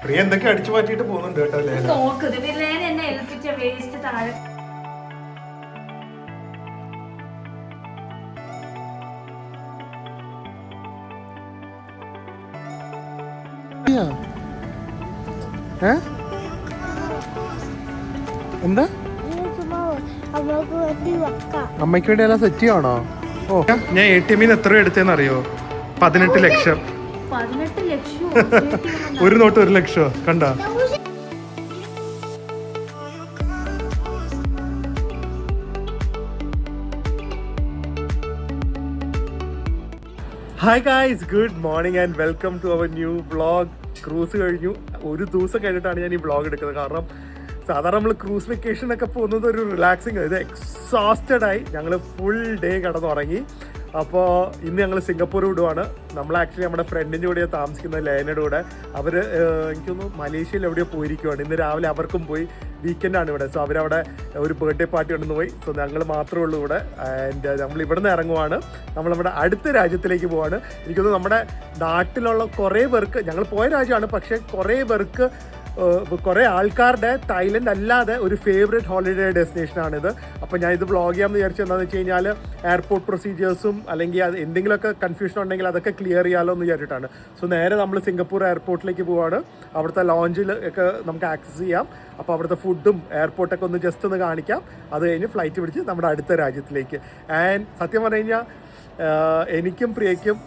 പ്രിയ എന്തൊക്കെ അടിച്ചു മാറ്റിട്ട് പോകുന്നുണ്ട് കേട്ടോ. എന്നെ ഏൽപ്പിച്ച വേസ്റ്റ് താഴെ. എന്താ അമ്മയ്ക്ക് വേണ്ടി എല്ലാം സെറ്റ് ചെയ്യാണോ? ഓ ഞാൻ ATM എത്ര എടുത്തേന്ന് അറിയോ? 18 ലക്ഷം. 18 ലക്ഷം ഒരു നോട്ട് 1 ലക്ഷം കണ്ട. Hi guys, good morning and welcome to our new vlog. Cruise കഴിഞ്ഞു. ഒരു ദിവസം കഴിഞ്ഞിട്ടാണ് ഞാൻ ഈ വ്ളോഗ് എടുക്കുന്നത്. കാരണം സാധാരണ നമ്മൾ ക്രൂസ് വെക്കേഷൻ ഒക്കെ പോകുന്നത് ഒരു റിലാക്സിങ്, ഇത് എക്സോസ്റ്റഡ് ആയി ഞങ്ങൾ ഫുൾ ഡേ കിടന്നുറങ്ങി. അപ്പോൾ ഇന്ന് ഞങ്ങൾ സിംഗപ്പൂർ വിടുവാണ്. നമ്മൾ ആക്ച്വലി നമ്മുടെ ഫ്രണ്ടിൻ്റെ കൂടെയാണ് താമസിക്കുന്നത്, ലേനയുടെ കൂടെ. അവർ എനിക്കൊന്ന് മലേഷ്യയിൽ എവിടെയോ പോയിരിക്കുവാണ്. ഇന്ന് രാവിലെ അവർക്കും പോയി, വീക്കെൻഡാണ് ഇവിടെ. സോ അവരവിടെ ഒരു ബർത്ത്ഡേ പാർട്ടി ഉണ്ടെന്ന് പോയി. സോ ഞങ്ങൾ മാത്രമേ ഉള്ളൂ ഇവിടെ. ആൻഡ് നമ്മൾ ഇവിടെ നിന്ന് ഇറങ്ങുവാണ്. നമ്മൾ നമ്മുടെ അടുത്ത രാജ്യത്തിലേക്ക് പോവാണ്. എനിക്കൊന്ന് നമ്മുടെ നാട്ടിലുള്ള കുറേ പേർക്ക്, ഞങ്ങൾ പോയ രാജ്യമാണ്, പക്ഷേ കുറേ പേർക്ക്, കുറേ ആൾക്കാരുടെ തായ്ലൻഡ് അല്ലാതെ ഒരു ഫേവറേറ്റ് ഹോളിഡേ ഡെസ്റ്റിനേഷനാണിത്. അപ്പോൾ ഞാൻ ഇത് വ്ളോഗ് ചെയ്യാമെന്ന് വിചാരിച്ചത് എന്താണെന്ന് വെച്ച് കഴിഞ്ഞാൽ എയർപോർട്ട് പ്രൊസീജിയേഴ്സും അല്ലെങ്കിൽ അത് എന്തെങ്കിലുമൊക്കെ കൺഫ്യൂഷൻ ഉണ്ടെങ്കിൽ അതൊക്കെ ക്ലിയർ ചെയ്യാമല്ലോ എന്ന് വിചാരിച്ചിട്ടാണ്. സോ നേരെ നമ്മൾ സിംഗപ്പൂർ എയർപോർട്ടിലേക്ക് പോവാണ്. അവിടുത്തെ ലോഞ്ചിൽ ഒക്കെ നമുക്ക് ആക്സസ് ചെയ്യാം. അപ്പോൾ അവിടുത്തെ ഫുഡും എയർപോർട്ടൊക്കെ ഒന്ന് ജസ്റ്റ് ഒന്ന് കാണിക്കാം. അത് കഴിഞ്ഞ് ഫ്ലൈറ്റ് പിടിച്ച് നമ്മുടെ അടുത്ത രാജ്യത്തിലേക്ക്. ആൻഡ് സത്യം പറഞ്ഞു കഴിഞ്ഞാൽ എനിക്കും പ്രിയയ്ക്കും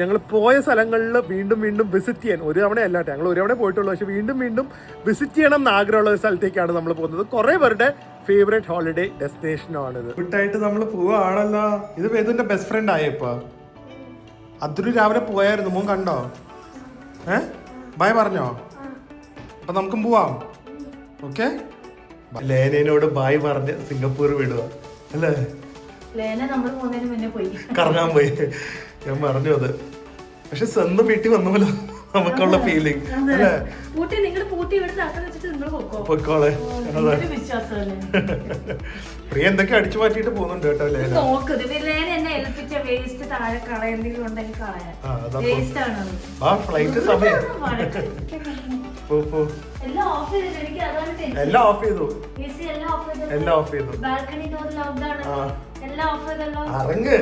ഞങ്ങൾ പോയ സ്ഥലങ്ങളിൽ വീണ്ടും വീണ്ടും വിസിറ്റ് ചെയ്യാൻ, ഒരു തവണ അല്ലാട്ടെ, ഞങ്ങൾ ഒരു തവണ പോയിട്ടുള്ളൂ, പക്ഷെ വീണ്ടും വീണ്ടും വിസിറ്റ് ചെയ്യണം എന്ന് ആഗ്രഹമുള്ള ഒരു സ്ഥലത്തേക്കാണ് നമ്മൾ പോകുന്നത്. കുറേ പേരുടെ ഫേവറേറ്റ് ഹോളിഡേ ഡെസ്റ്റിനേഷനാണിത്. വിട്ടായിട്ട് നമ്മൾ പോവാണല്ലോ. ഇത് വേദുവിന്റെ ബെസ്റ്റ് ഫ്രണ്ട് ആയപ്പോ അതൊരു രാവിലെ പോയായിരുന്നു. മോൻ കണ്ടോ? ബൈ പറഞ്ഞോ? അപ്പൊ നമുക്കും പോവാം. ഓക്കെ, ലേനോട് ബൈ പറഞ്ഞ് സിംഗപ്പൂർ വിടുക അല്ലേ? കറങ്ങാൻ പോയി. ഞാൻ പറഞ്ഞു അത്. പക്ഷെ സ്വന്തം വീട്ടിൽ വന്ന പോലെ നമുക്കുള്ള ഫീലിംഗ് അല്ലേ? പൊക്കോളെ. പ്രിയ എന്തൊക്കെ അടിച്ചു മാറ്റിട്ട് പോകുന്നുണ്ട് കേട്ടോ. ഫ്ലൈറ്റ് സമയം എല്ലാം ഓഫ് ചെയ്തു. ഇറങ്ങ്.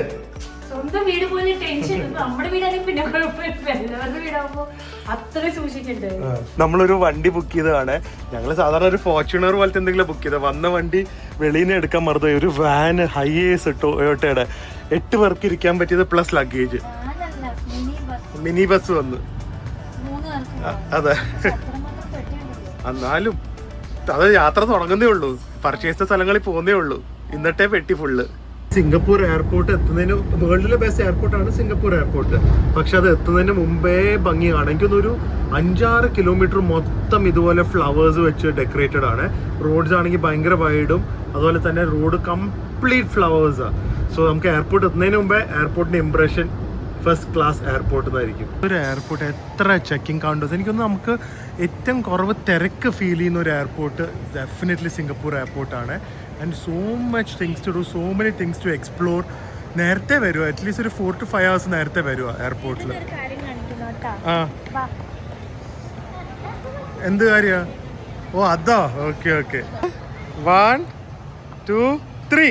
സ്വന്തം വീട് പോലെ ടെൻഷൻ. നമ്മുടെ വീടാണെങ്കിൽ പിന്നെ കുഴപ്പമില്ല, വീടാകുമ്പോ അത്ര സൂക്ഷിക്കണ്ടേ. നമ്മളൊരു വണ്ടി ബുക്ക് ചെയ്തതാണ്. ഞങ്ങള് സാധാരണ ഒരു ഫോർച്യൂണർ പോലത്തെ എന്തെങ്കിലും ബുക്ക് ചെയ്തത്. വന്ന വണ്ടി വെളിയിൽ നിന്ന് എടുക്കാൻ മറന്നുപോയി. ഒരു വാൻ ഹൈയേഴ്സ് ടൊയോട്ടയുടെ 8 പേർക്ക് ഇരിക്കാൻ പറ്റിയത് പ്ലസ് ലഗേജ്. മിനി ബസ് വന്ന്. അതെ, എന്നാലും അത് യാത്ര തുടങ്ങുന്നേ ഉള്ളൂ. പർച്ചേസ് സ്ഥലങ്ങളിൽ പോകുന്നേ ഉള്ളൂ. ഇന്നത്തെ പെട്ടി ഫുള്ള്. സിംഗപ്പൂർ എയർപോർട്ട് എത്തുന്നതിന്, വേൾഡിലെ ബെസ്റ്റ് എയർപോർട്ടാണ് സിംഗപ്പൂർ എയർപോർട്ട്. പക്ഷെ അത് എത്തുന്നതിന് മുമ്പേ ഭംഗി കാണാം. എനിക്കൊന്നൊരു 5-6 കിലോമീറ്റർ മൊത്തം ഇതുപോലെ ഫ്ലവേഴ്സ് വെച്ച് ഡെക്കറേറ്റഡ് ആണ്. റോഡ്സ് ആണെങ്കിൽ ഭയങ്കര വൈഡും, അതുപോലെ തന്നെ റോഡ് കംപ്ലീറ്റ് ഫ്ലവേഴ്സാണ്. സോ നമുക്ക് എയർപോർട്ട് എത്തുന്നതിന് മുമ്പേ എയർപോർട്ടിന്റെ ഇംപ്രഷൻ ഫസ്റ്റ് ക്ലാസ് എയർപോർട്ട് എന്നായിരിക്കും. ഒരു എയർപോർട്ട് എത്ര ചെക്കിംഗ് കൗണ്ടേഴ്സ്. എനിക്കൊന്ന് നമുക്ക് ഏറ്റവും കുറവ് തിരക്ക് ഫീൽ ചെയ്യുന്ന ഒരു എയർപോർട്ട് ഡെഫിനറ്റ്ലി സിംഗപ്പൂർ എയർപോർട്ടാണ്. And so much things to do, so many things to explore. നേരത്തെ വരുക, അറ്റ്ലീസ്റ്റ് ഒരു 4 to 5 hours നേരത്തെ വരുക എയർപോർട്ടിൽ. ആ, എന്ത് കാര്യ? ഓ അതാ, ഓക്കെ ഓക്കെ. 1 2 3.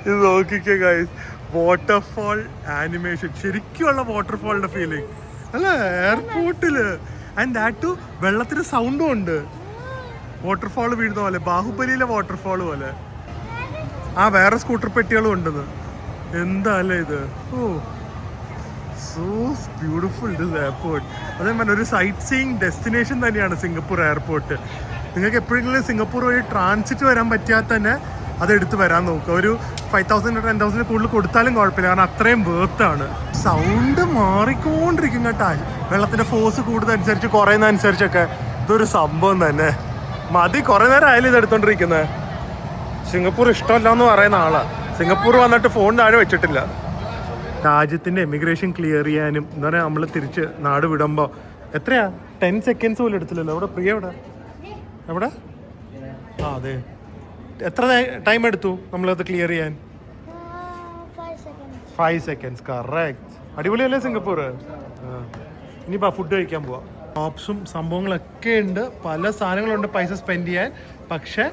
ഇത് നോക്കിക്കേ ഗൈസ്, വാട്ടർഫോൾ ആനിമേഷൻ. ശരിക്കുള്ള വാട്ടർഫോളിന്റെ ഫീലിംഗ് അല്ല എയർപോർട്ടില്. ആൻഡ് ദാറ്റ് ടു വെള്ളത്തിന് സൗണ്ടും ഉണ്ട്. വാട്ടർഫോൾ വീഴുന്ന പോലെ, ബാഹുബലിയിലെ വാട്ടർഫോൾ പോലെ. ആ, വേറെ സ്കൂട്ടർ പെട്ടികളും ഉണ്ടെന്ന്. എന്താ അല്ലേ ഇത്? ഓ, സോ ബ്യൂട്ടിഫുൾ ദിസ് എയർപോർട്ട്. അതേ പറഞ്ഞ ഒരു സൈറ്റ് സീയിങ് ഡെസ്റ്റിനേഷൻ തന്നെയാണ് സിംഗപ്പൂർ എയർപോർട്ട്. നിങ്ങൾക്ക് എപ്പോഴെങ്കിലും സിംഗപ്പൂർ വഴി ട്രാൻസിറ്റ് വരാൻ പറ്റിയാൽ തന്നെ അതെടുത്ത് വരാൻ നോക്കുക. ഒരു 5,000 to 10,000 കൂടുതൽ കൊടുത്താലും കുഴപ്പമില്ല, കാരണം അത്രയും വേർത്താണ്. സൗണ്ട് മാറിക്കൊണ്ടിരിക്കും കേട്ടാ. വെള്ളത്തിന്റെ ഫോഴ്സ് കൂടുന്നതനുസരിച്ച്, കുറയുന്നതനുസരിച്ചൊക്കെ. ഇതൊരു സംഭവം തന്നെ. മതി, കുറെ നേരം ആയാലും ഇത് എടുത്തോണ്ടിരിക്കുന്നത്. സിംഗപ്പൂർ ഇഷ്ടമല്ല എന്ന് പറയുന്ന ആളാ. സിംഗപ്പൂർ വന്നിട്ട് ഫോൺ താഴെ വെച്ചിട്ടില്ല. രാജ്യത്തിന്റെ എമിഗ്രേഷൻ ക്ലിയർ ചെയ്യാനും എന്താ പറയുക, നമ്മൾ തിരിച്ച് നാട് വിടുമ്പോൾ എത്രയാ 10 seconds പോലും എടുത്തില്ലല്ലോ. അവിടെ പ്രിയ എവിടെ? എവിടെ? ആ അതെ. എത്ര ടൈം എടുത്തു നമ്മളത് ക്ലിയർ ചെയ്യാൻ? 5 seconds. കറക്റ്റ്. അടിപൊളിയല്ലേ സിംഗപ്പൂർ? ഇനിയിപ്പോൾ ഫുഡ് കഴിക്കാൻ പോവാം. ഷോപ്സും സംഭവങ്ങളൊക്കെ ഉണ്ട്, പല സാധനങ്ങളുണ്ട് പൈസ സ്പെൻഡ് ചെയ്യാൻ. പക്ഷേ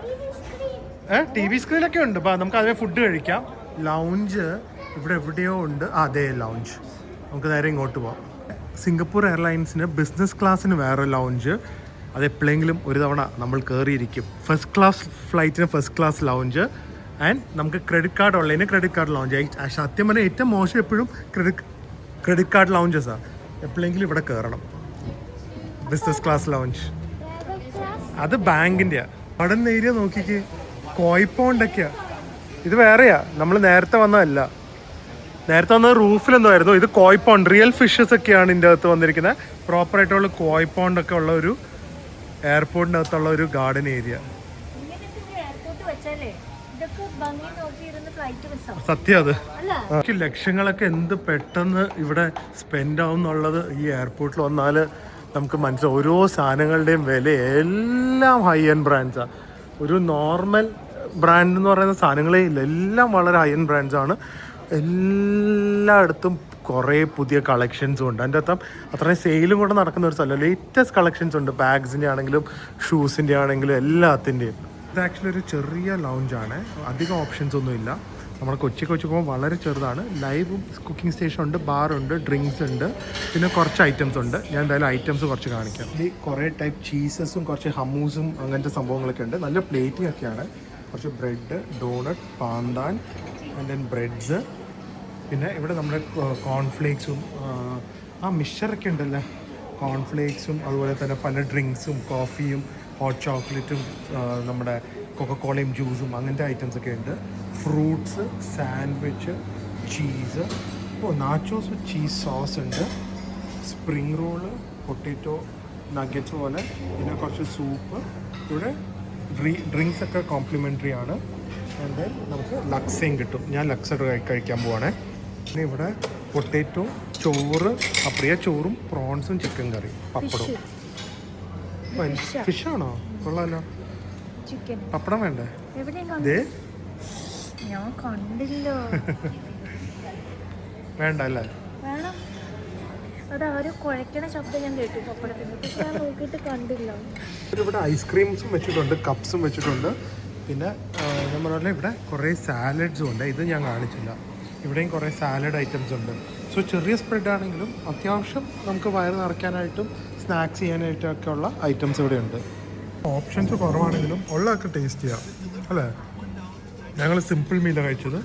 TV സ്ക്രീനൊക്കെ ഉണ്ട്. നമുക്ക് അതിനെ ഫുഡ് കഴിക്കാം. ലൗഞ്ച് ഇവിടെ എവിടെയോ ഉണ്ട്. അതെ, ലൗഞ്ച്. നമുക്ക് നേരെ ഇങ്ങോട്ട് പോവാം. സിംഗപ്പൂർ എയർലൈൻസിന് ബിസിനസ് ക്ലാസ്സിന് വേറെ ലൗഞ്ച്, അത് എപ്പോഴെങ്കിലും ഒരു തവണ നമ്മൾ കയറിയിരിക്കും. ഫസ്റ്റ് ക്ലാസ് ഫ്ലൈറ്റിന് ഫസ്റ്റ് ക്ലാസ് ലൗഞ്ച്, ആൻഡ് നമുക്ക് ക്രെഡിറ്റ് കാർഡ് ഉള്ളതിന് ക്രെഡിറ്റ് കാർഡ് ലൗഞ്ച്. സത്യം പറഞ്ഞാൽ ഏറ്റവും മോശം എപ്പോഴും ക്രെഡിറ്റ് കാർഡ് ലൗഞ്ചസാണ്. എപ്പോഴെങ്കിലും ഇവിടെ കയറണം. ബിസിനസ് ക്ലാസ് ലൗഞ്ച് അത് ബാങ്കിൻ്റെയാണ്. അവിടെ ഏരിയ നോക്കിക്ക്, കോയിപ്പോണ്ടൊക്കെയാ. ഇത് വേറെയാ, നമ്മൾ നേരത്തെ വന്നതല്ല. നേരത്തെ വന്നത് റൂഫിലെന്തോ ആയിരുന്നു. ഇത് കോയിപ്പോണ്ട്, റിയൽ ഫിഷസ് ഒക്കെയാണ് ഇതിൻ്റെ അകത്ത് വന്നിരിക്കുന്നത്. പ്രോപ്പറായിട്ടുള്ള കോയിപ്പോണ്ടൊക്കെ ഉള്ള ഒരു എയർപോർട്ടിൻ്റെ അകത്തുള്ള ഒരു ഗാർഡൻ ഏരിയ. സത്യം അത്. ലക്ഷങ്ങളൊക്കെ എന്ത് പെട്ടെന്ന് ഇവിടെ സ്പെൻഡ് ആവും എന്നുള്ളത് ഈ എയർപോർട്ടിൽ വന്നാൽ നമുക്ക് മനസ്സിലാവും. ഓരോ സാധനങ്ങളുടെയും വില എല്ലാം ഹൈ എൻഡ് ബ്രാൻഡ്സാണ്. ഒരു നോർമൽ ബ്രാൻഡ് എന്ന് പറയുന്ന സാധനങ്ങളേ ഇല്ല, എല്ലാം വളരെ ഹൈ എൻഡ് ബ്രാൻഡ്സാണ്. എല്ലായിടത്തും കുറേ പുതിയ കളക്ഷൻസും ഉണ്ട്. അതിൻ്റെ അകത്ത് അത്രയും സെയിലും കൂടെ നടക്കുന്ന ഒരു സ്ഥലം. ലേറ്റസ്റ്റ് കളക്ഷൻസ് ഉണ്ട്, ബാഗ്സിൻ്റെ ആണെങ്കിലും ഷൂസിൻ്റെ ആണെങ്കിലും എല്ലാത്തിൻ്റെയും. ഇത് ആക്ച്വലി ഒരു ചെറിയ ലൗഞ്ചാണ്, അധികം ഓപ്ഷൻസ് ഒന്നും ഇല്ല. നമ്മുടെ കൊച്ചിക്ക് പോകുമ്പോൾ വളരെ ചെറുതാണ്. ലൈവ് കുക്കിംഗ് സ്റ്റേഷൻ ഉണ്ട്, ബാറുണ്ട്, ഡ്രിങ്ക്സ് ഉണ്ട്, പിന്നെ കുറച്ച് ഐറ്റംസ് ഉണ്ട്. ഞാൻ എന്തായാലും ഐറ്റംസ് കുറച്ച് കാണിക്കാം. ഈ കുറേ ടൈപ്പ് ചീസസും കുറച്ച് ഹമ്മൂസും അങ്ങനത്തെ സംഭവങ്ങളൊക്കെ ഉണ്ട്. നല്ല പ്ലേറ്റിംഗ് ഒക്കെയാണ്. കുറച്ച് bread, donut, pandan and then breads. പിന്നെ ഇവിടെ നമ്മുടെ കോൺഫ്ലേക്സും മിക്സ്ചറൊക്കെ ഉണ്ടല്ലോ, കോൺഫ്ലേക്സും അതുപോലെ തന്നെ പല ഡ്രിങ്ക്സും, കോഫിയും, ഹോട്ട് ചോക്ലേറ്റും, നമ്മുടെ കൊക്കക്കോളയും ജ്യൂസും അങ്ങനത്തെ ഐറ്റംസ് ഒക്കെ ഉണ്ട്. ഫ്രൂട്ട്സ്, സാൻഡ്വിച്ച്, ചീസ്, നാച്ചോസ് വിത്ത് ചീസ് സോസ് ഉണ്ട്, സ്പ്രിംഗ് റോള്, പൊട്ടാറ്റോ നഗറ്റ്സ് പോലെ, പിന്നെ കുറച്ച് സൂപ്പ്. ഇവിടെ ഡ്രിങ്ക്സ് ഒക്കെ കോംപ്ലിമെൻ്ററി ആണ്. ആൻഡ് ദെൻ നമുക്ക് ലക്സയും കിട്ടും. ഞാൻ ലക്സ കഴിക്കാൻ പോവാണേ. പിന്നെ ഇവിടെ പൊട്ടാറ്റോ, ചോറ്, അപ്പടിയ ചോറും പ്രോൺസും ചിക്കൻ കറി, പപ്പടവും. ഫിഷാണോ? കൊള്ളാലോ. പപ്പടം വേണ്ടേ? വേണ്ട അല്ലേ? ഇവിടെ ഐസ്ക്രീംസും വെച്ചിട്ടുണ്ട്, കപ്സും വെച്ചിട്ടുണ്ട്. പിന്നെ ഞാൻ പറഞ്ഞ ഇവിടെ കുറേ സാലഡ്സും ഉണ്ട്. ഇത് ഞാൻ കാണിച്ചില്ല. ഇവിടെയും കുറേ സാലഡ് ഐറ്റംസ് ഉണ്ട്. സോ ചെറിയ സ്പ്രെഡ് ആണെങ്കിലും അത്യാവശ്യം നമുക്ക് വയറ് നിറയ്ക്കാനായിട്ടും സ്നാക്സ് ചെയ്യാനായിട്ടൊക്കെ ഉള്ള ഐറ്റംസ് ഇവിടെ ഉണ്ട്. ഓപ്ഷൻസ് കുറവാണെങ്കിലും ഉള്ളതൊക്കെ ടേസ്റ്റ് ചെയ്യാം അല്ലേ? ഞങ്ങൾ സിമ്പിൾ മീലാണ് കഴിച്ചത്.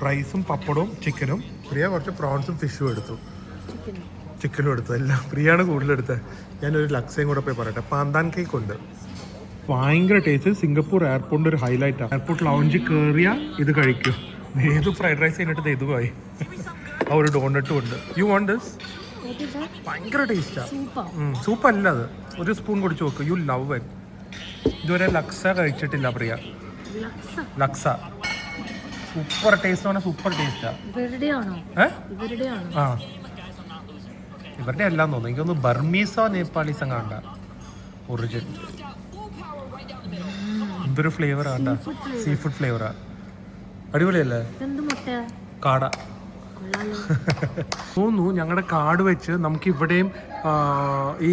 റൈസും പപ്പടവും ചിക്കനും. പ്രിയ കുറച്ച് പ്രോൺസും ഫിഷും എടുത്തു, ചിക്കനും എടുത്തു. എല്ലാം പ്രിയാണ് കൂടുതലെടുത്തത്. ഞാനൊരു ലക്സയും കൂടെ പോയി പറയട്ടെ. പാന്താൻ കേക്ക് ഉണ്ട്, ഭയങ്കര ടേസ്റ്റ്. സിംഗപ്പൂർ എയർപോർട്ടിൻ്റെ ഒരു ഹൈലൈറ്റാണ്. എയർപോർട്ട് ലൗഞ്ചിൽ കയറിയാൽ ഇത് കഴിക്കും. ഏത് ഫ്രൈഡ് റൈസ് കഴിഞ്ഞിട്ട് ഇതുമായി ആ ഒരു ഡോണറ്റും ഉണ്ട്. You want this? ഭയങ്കര ടേസ്റ്റാ. സൂപ്പല്ല അത്. ഒരു സ്പൂൺ കുടിച്ച് നോക്ക്, യു ലവ് ഇറ്റ്. ഇതുവരെ ലക്സ കഴിച്ചിട്ടില്ല പ്രിയ. ലക്സ സൂപ്പർ ടേസ്റ്റ് ആണ്, സൂപ്പർ ടേസ്റ്റാ. ആ ഇവരുടെ എല്ലാം തോന്നുന്നു. എനിക്കൊന്ന് ബർമീസോ നേപ്പാളീസോ കണ്ട ഒറിജിനൽ. എന്തൊരു ഫ്ലേവറാണ്, സീ ഫുഡ് ഫ്ലേവറാ. അടിപൊളിയല്ലേ? കാട തോന്നുന്നു. ഞങ്ങളുടെ കാർഡ് വെച്ച് നമുക്ക് ഇവിടെയും ഈ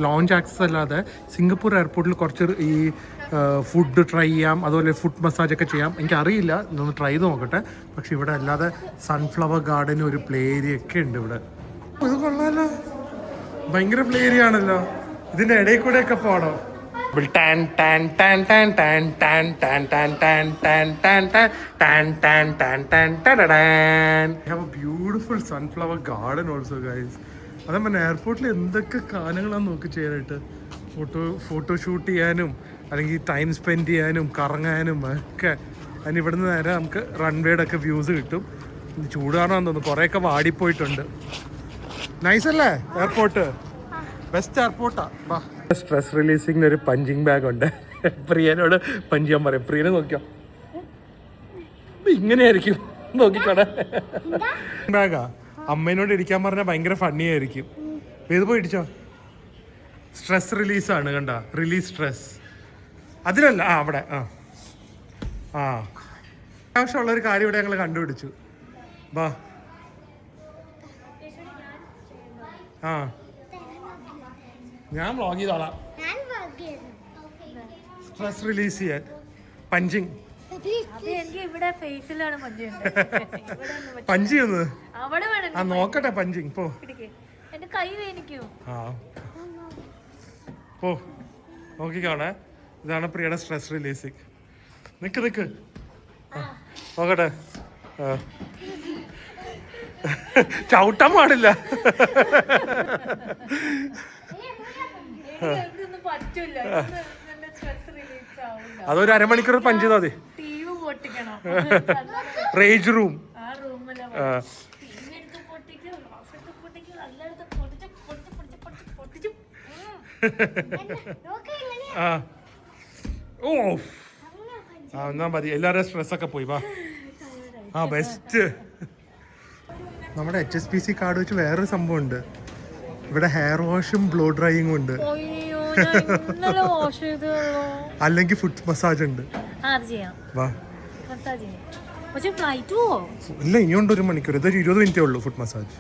ലോഞ്ച് ആക്സസ് അല്ലാതെ സിംഗപ്പൂർ എയർപോർട്ടിൽ കുറച്ച് ഈ ഫുഡ് ട്രൈ ചെയ്യാം, അതുപോലെ ഫുഡ് മസാജൊക്കെ ചെയ്യാം. എനിക്കറിയില്ല, ഒന്ന് ട്രൈ ചെയ്ത് നോക്കട്ടെ. പക്ഷെ ഇവിടെ അല്ലാതെ സൺഫ്ലവർ ഗാർഡൻ ഒരു പ്ലേ ഏരിയ ഒക്കെ ഉണ്ട് ഇവിടെ. ഇത് കൊള്ളാലോ, ഭയങ്കര പ്ലേ ഏരിയ ആണല്ലോ. ഇതിൻ്റെ ഇടയിൽ കൂടെ ഒക്കെ പോകണം. Beautiful sunflower garden also guys. അതേ പറഞ്ഞ എയർപോർട്ടിൽ എന്തൊക്കെ കാര്യങ്ങളാണ് നോക്കി ചെയ്യാനായിട്ട്. ഫോട്ടോഷൂട്ട് ചെയ്യാനും അല്ലെങ്കിൽ ടൈം സ്പെൻഡ് ചെയ്യാനും കറങ്ങാനും ഒക്കെ. അതിന് ഇവിടുന്ന് നേരെ നമുക്ക് റൺവേയുടെ ഒക്കെ വ്യൂസ് കിട്ടും. ചൂടാണെന്ന് തോന്നുന്നു, കുറേയൊക്കെ വാടിപ്പോയിട്ടുണ്ട്. നൈസ് അല്ലേ എയർപോർട്ട്? ബെസ്റ്റ് എയർപോർട്ടാ. വാ. സ്ട്രെസ് റിലീസിങ്ങിന് ഒരു പഞ്ചിങ് ബാഗ് ഉണ്ട്. പ്രിയനോട് പഞ്ച് ചെയ്യാൻ പറയും. പ്രിയനെ നോക്കിയോ, ഇങ്ങനെയായിരിക്കും നോക്കിക്കോടെ. ബാഗാ അമ്മേനോട് ഇരിക്കാൻ പറഞ്ഞാൽ ഭയങ്കര ഫണ്ണി ആയിരിക്കും. ഏത് പോയി ഇടിച്ചോ. സ്ട്രെസ് റിലീസാണ്, കണ്ട, റിലീസ് സ്ട്രെസ്. അതിലല്ല, അവിടെ ആവശ്യമുള്ളൊരു കാര്യം ഇവിടെ ഞങ്ങൾ കണ്ടുപിടിച്ചു. വാ ആ ഞാൻ വ്ളോഗ് ചെയ്തോളാം. സ്ട്രെസ് റിലീസ് ചെയ്യാൻ പഞ്ചിങ്. എനിക്ക് ഇവിടെ ഫേസിലാണ് പഞ്ച് ചെയ്യുന്നത്. അവിടെ ആ നോക്കട്ടെ പഞ്ചിങ്. പോ എന്റെ കൈ വേനിക്കോ. ആ പോ നോക്കിക്കോണേ. ഇതാണ് പ്രിയയുടെ സ്ട്രെസ് റിലീസിങ്. നിക്ക് നോക്കട്ടെ. ചവിട്ടാൻ പാടില്ല. അതൊരു അരമണിക്കൂർ പഞ്ച് ചെയ്താൽ മതി. Rage room. ഓ ആ എന്നാ മതി. എല്ലാവരുടെ സ്ട്രെസ്സൊക്കെ പോയി വാ. ആ ബെസ്റ്റ്. നമ്മുടെ HSBC കാർഡ് വെച്ച് വേറൊരു സംഭവം ഉണ്ട്. ഇവിടെ ഹെയർ വാഷും ബ്ലോ ഡ്രൈയിങ്ങും ഉണ്ട്. അല്ലെങ്കിൽ ഫുഡ് മസാജ് ഉണ്ട്. വാ. ഇല്ല ഇനിയുണ്ട് 1 മണിക്കൂർ. ഇതൊരു 20 മിനിറ്റേ ഉള്ളൂ foot massage.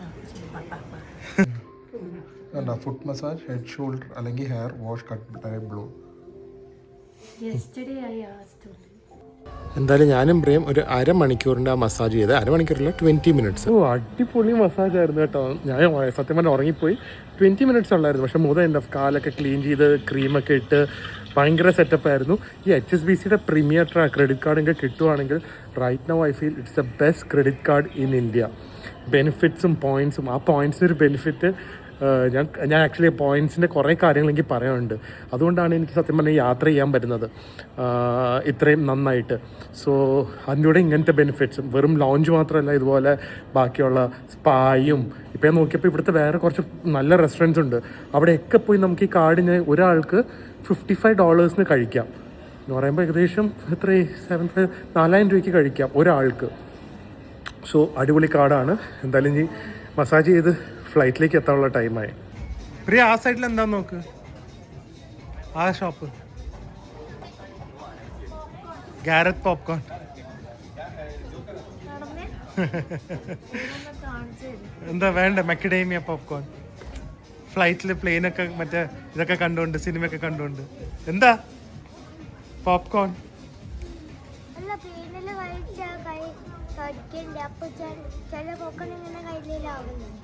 Foot massage, head shoulder അല്ലെങ്കിൽ hair wash, cut dry, blow. എന്തായാലും ഞാനും പ്രിയം ഒരു അരമണിക്കൂറിൻ്റെ ആ മസാജ് ചെയ്ത്, അരമണിക്കൂറില്ല 20 മിനിറ്റ്സ്. ഓ അടിപൊളി മസാജ് ആയിരുന്നു കേട്ടോ. ഞാൻ സത്യം പറഞ്ഞാൽ ഉറങ്ങിപ്പോയി. 20 മിനിറ്റ്സ് ഉള്ളായിരുന്നു. പക്ഷെ മുതൽ കാലൊക്കെ ക്ലീൻ ചെയ്ത് ക്രീമൊക്കെ ഇട്ട് ഭയങ്കര സെറ്റപ്പ് ആയിരുന്നു. ഈ HSBCയുടെ പ്രീമിയർ ക്രെഡിറ്റ് കാർഡ് എനിക്ക് കിട്ടുവാണെങ്കിൽ right now I feel it's the best credit card in India. ബെനിഫിറ്റ്സും പോയിൻറ്റ്സും, ആ പോയിൻറ്റ്സിനൊരു ബെനിഫിറ്റ് ഞാൻ ആക്ച്വലി പോയിൻറ്റ്സിൻ്റെ കുറേ കാര്യങ്ങൾ എനിക്ക് പറയാനുണ്ട്. അതുകൊണ്ടാണ് എനിക്ക് സത്യം പറഞ്ഞാൽ യാത്ര ചെയ്യാൻ പറ്റുന്നത് ഇത്രയും നന്നായിട്ട്. സോ അതിലൂടെ ഇങ്ങനത്തെ ബെനിഫിറ്റ്സും, വെറും ലോഞ്ച് മാത്രമല്ല, ഇതുപോലെ ബാക്കിയുള്ള സ്പായും. ഇപ്പോൾ ഞാൻ നോക്കിയപ്പോൾ ഇവിടുത്തെ വേറെ കുറച്ച് നല്ല റെസ്റ്റോറൻറ്റ്സ് ഉണ്ട്. അവിടെയൊക്കെ പോയി നമുക്ക് ഈ കാർഡിന് ഒരാൾക്ക് $55 കഴിക്കാം. എന്ന് പറയുമ്പോൾ ഏകദേശം എത്ര 4,000 രൂപയ്ക്ക് കഴിക്കാം ഒരാൾക്ക്. സോ അടിപൊളി കാർഡാണ്. എന്തായാലും ഇനി മസാജ് ചെയ്ത് ഫ്ലൈറ്റിലേക്ക് എത്താനുള്ള ടൈമായി. പ്രിയ ആ സൈഡിൽ എന്താ നോക്ക്, ആ ഷോപ്പ് ഗാരറ്റ് പോപ്കോൺ. എന്താ വേണ്ട മക്കഡേമിയ പോപ്കോൺ. ഫ്ലൈറ്റിൽ പ്ലെയിനൊക്കെ മറ്റേ ഇതൊക്കെ കണ്ടുകൊണ്ട്, സിനിമയൊക്കെ കണ്ടുകൊണ്ട്. എന്താ പോപ്കോൺ?